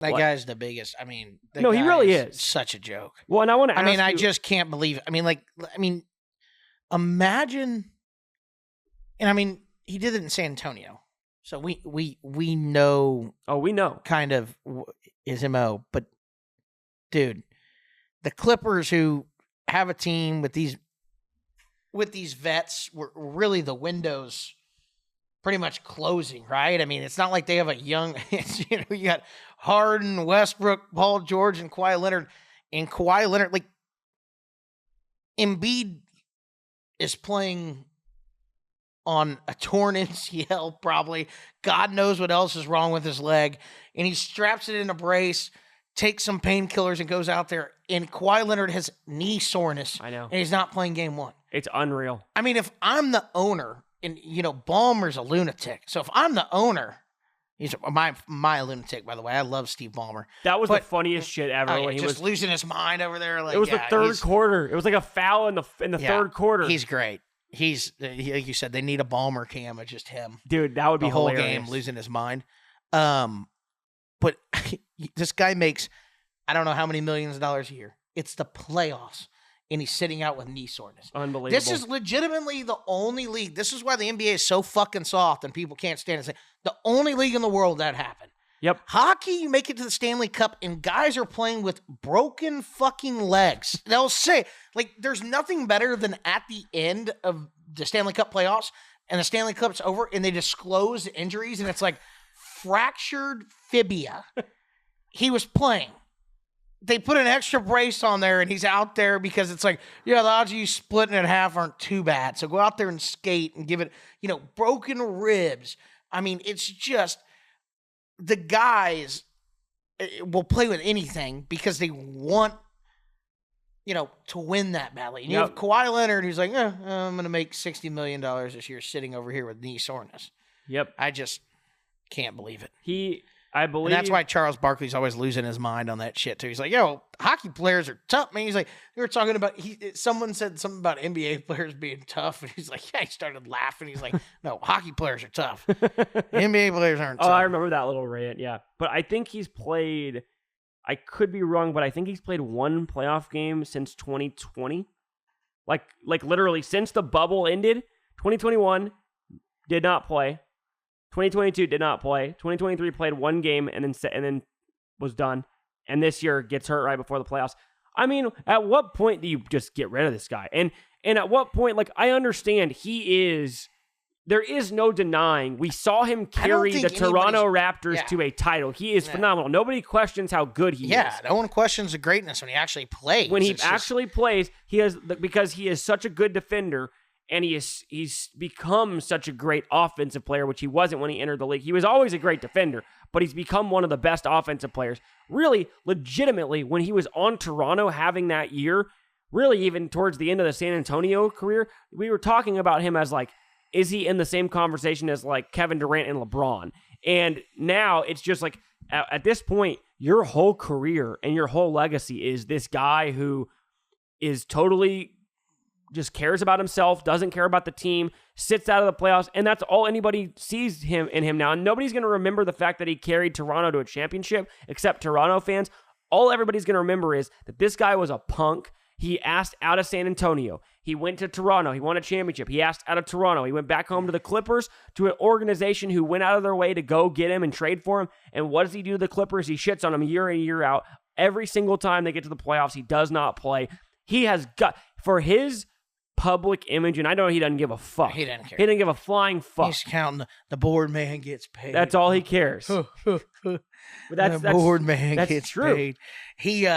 That guy's the biggest. I mean, he really is such a joke. Well, and I want to. I just can't believe it. Imagine. And he did it in San Antonio, so we know. Oh, we know kind of his MO. But dude, the Clippers who have a team with these vets were really the windows pretty much closing, right? I mean, it's not like they have a young, you got Harden, Westbrook, Paul George, and Kawhi Leonard. And Kawhi Leonard, like, Embiid is playing on a torn MCL, probably. God knows what else is wrong with his leg. And he straps it in a brace, takes some painkillers, and goes out there. And Kawhi Leonard has knee soreness. I know. And he's not playing game one. It's unreal. I mean, if I'm the owner, and, Ballmer's a lunatic. So if I'm the owner, he's my lunatic, by the way. I love Steve Ballmer. That was the funniest shit ever. When he was losing his mind over there. Like, it was the third quarter. It was like a foul in the third quarter. He's great. He's, like you said, they need a Ballmer cam of just him. Dude, that would be the whole hilarious. Game losing his mind. But this guy makes, I don't know how many millions of dollars a year. It's the playoffs. And he's sitting out with knee soreness. Unbelievable. This is legitimately the only league. This is why the NBA is so fucking soft and people can't stand it. The only league in the world that happened. Yep. Hockey, you make it to the Stanley Cup, and guys are playing with broken fucking legs. They'll say, like, there's nothing better than at the end of the Stanley Cup playoffs, and the Stanley Cup's over, and they disclose injuries, and it's like fractured fibia. He was playing. They put an extra brace on there, and he's out there because it's like, the odds of you splitting it in half aren't too bad. So go out there and skate and give it, broken ribs. I mean, it's just the guys will play with anything because they want, to win that badly. And you have Kawhi Leonard who's like, I'm going to make $60 million this year sitting over here with knee soreness. Yep. I just can't believe it. I believe. And that's why Charles Barkley's always losing his mind on that shit too. He's like, hockey players are tough, man. He's like, they were talking about, someone said something about NBA players being tough. And he's like, he started laughing. He's like, no, hockey players are tough. NBA players aren't tough. Oh, I remember that little rant. Yeah. But I think he's played, I could be wrong, but I think he's played one playoff game since 2020. Like literally since the bubble ended, 2021 did not play. 2022 did not play. 2023 played one game and then was done. And this year gets hurt right before the playoffs. I mean, at what point do you just get rid of this guy? And at what point, I understand there is no denying. We saw him carry the Toronto Raptors to a title. He is phenomenal. Nobody questions how good he is. Yeah, no one questions the greatness when he actually plays. When he actually plays, because he is such a good defender. And he's become such a great offensive player, which he wasn't when he entered the league. He was always a great defender, but he's become one of the best offensive players. Really, legitimately, when he was on Toronto having that year, really even towards the end of the San Antonio career, we were talking about him as is he in the same conversation as Kevin Durant and LeBron? And now it's just at this point, your whole career and your whole legacy is this guy who is totally just cares about himself, doesn't care about the team, sits out of the playoffs, and that's all anybody sees in him now. And nobody's going to remember the fact that he carried Toronto to a championship, except Toronto fans. All everybody's going to remember is that this guy was a punk. He asked out of San Antonio. He went to Toronto. He won a championship. He asked out of Toronto. He went back home to the Clippers, to an organization who went out of their way to go get him and trade for him. And what does he do to the Clippers? He shits on them year in, year out. Every single time they get to the playoffs, he does not play. He has got, for his public image, and I know he doesn't give a fuck. He doesn't care. He didn't give a flying fuck. He's counting the board man gets paid. That's all he cares. But that's board man gets true. Paid. He,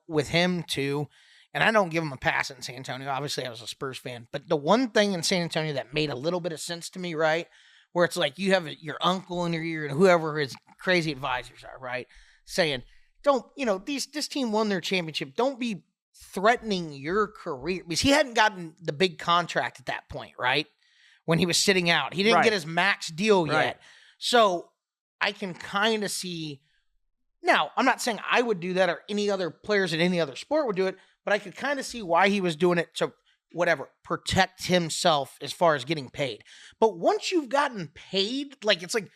with him too, and I don't give him a pass in San Antonio. Obviously, I was a Spurs fan, but the one thing in San Antonio that made a little bit of sense to me, right, where it's like you have your uncle in your ear and whoever his crazy advisors are, right, saying, don't, this team won their championship. Don't be threatening your career, because he hadn't gotten the big contract at that point, right? When he was sitting out, he didn't get his max deal yet. So I can kind of see. Now, I'm not saying I would do that or any other players in any other sport would do it, but I could kind of see why he was doing it to protect himself as far as getting paid. But once you've gotten paid, it's like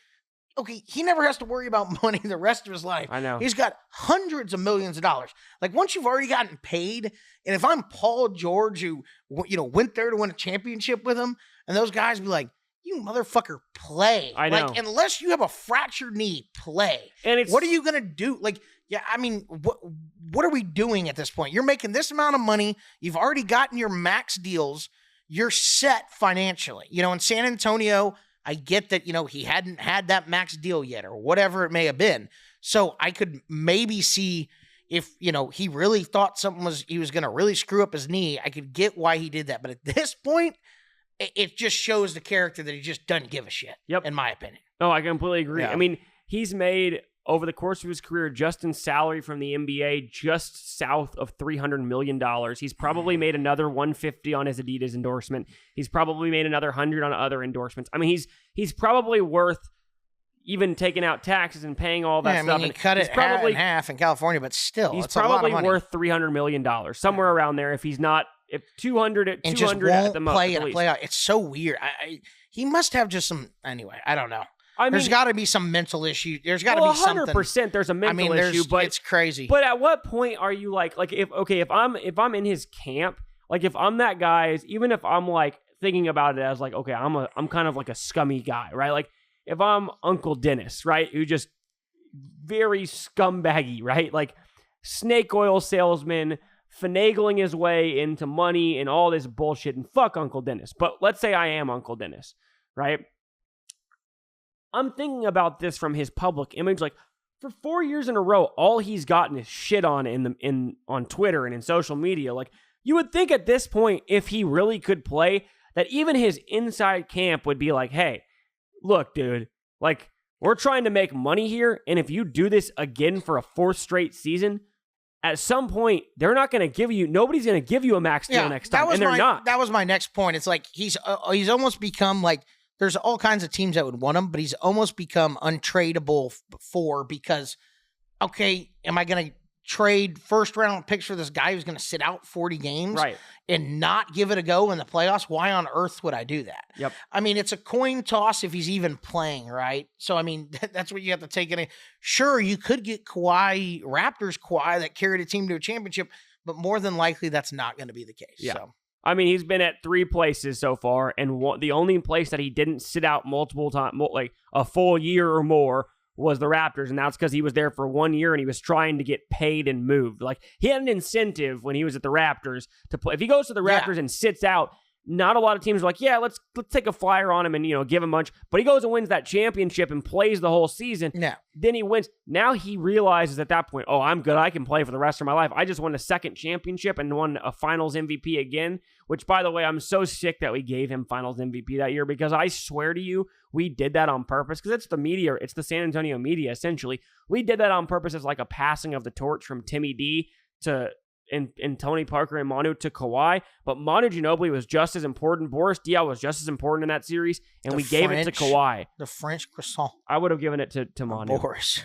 okay, he never has to worry about money the rest of his life. I know. He's got hundreds of millions of dollars. Like, once you've already gotten paid, and if I'm Paul George, who, went there to win a championship with him, and those guys be like, you motherfucker, play. I know. Like, unless you have a fractured knee, play. And what are you going to do? Like, yeah, I mean, what are we doing at this point? You're making this amount of money. You've already gotten your max deals. You're set financially. In San Antonio, I get that, he hadn't had that max deal yet or whatever it may have been. So I could maybe see if, he really thought he was going to really screw up his knee. I could get why he did that. But at this point, it just shows the character that he just doesn't give a shit, in my opinion. No, I completely agree. Yeah. I mean, he's made, over the course of his career, just in salary from the NBA, just south of $300 million. He's probably made another $150 on his Adidas endorsement. He's probably made another $100 on other endorsements. I mean, he's probably worth, even taking out taxes and paying all that stuff. You cut it probably in half in California, but still, he's it's probably a lot of money. worth $300 million, somewhere around there. If he's not, if 200 at and 200 just won't at the most, play in a playoff. It's so weird. He must have just some. Anyway, I don't know. There's got to be some mental issue. There's got to be something. 100%. There's a mental issue, but it's crazy. But at what point are you like if I'm in his camp, like if I'm that guy, even if I'm like thinking about it as like, okay, I'm kind of like a scummy guy, right? Like if I'm Uncle Dennis, right, who just very scumbaggy, right, like snake oil salesman, finagling his way into money and all this bullshit, and fuck Uncle Dennis. But let's say I am Uncle Dennis, right? I'm thinking about this from his public image. Like, for 4 years in a row, all he's gotten is shit on on Twitter and in social media. Like, you would think at this point, if he really could play, that even his inside camp would be like, hey, look, dude, like, we're trying to make money here, and if you do this again for a fourth straight season, at some point, they're not going to give you, nobody's going to give you a max deal next time, and they're not. That was my next point. It's like, he's almost become like, there's all kinds of teams that would want him, but he's almost become untradeable because, okay, am I going to trade first round picks for this guy who's going to sit out 40 games and not give it a go in the playoffs? Why on earth would I do that? Yep. I mean, it's a coin toss if he's even playing, right? So, I mean, that's what you have to take in. Sure, you could get Raptors Kawhi that carried a team to a championship, but more than likely that's not going to be the case. Yeah. So. I mean, he's been at 3 places so far, and the only place that he didn't sit out multiple times, like a full year or more, was the Raptors, and that's because he was there for 1 year and he was trying to get paid and moved. Like, he had an incentive when he was at the Raptors to play. If he goes to the Raptors and sits out, not a lot of teams are like, yeah, let's take a flyer on him and, give him much. But he goes and wins that championship and plays the whole season. No. Then he wins. Now he realizes at that point, oh, I'm good. I can play for the rest of my life. I just won a second championship and won a finals MVP again, which, by the way, I'm so sick that we gave him finals MVP that year, because I swear to you, we did that on purpose, because it's the media. It's the San Antonio media, essentially. We did that on purpose as like a passing of the torch from Timmy D to... And Tony Parker and Manu to Kawhi, but Manu Ginobili was just as important. Boris Diaw was just as important in that series, and we gave it to Kawhi. The French croissant. I would have given it to Manu. Boris.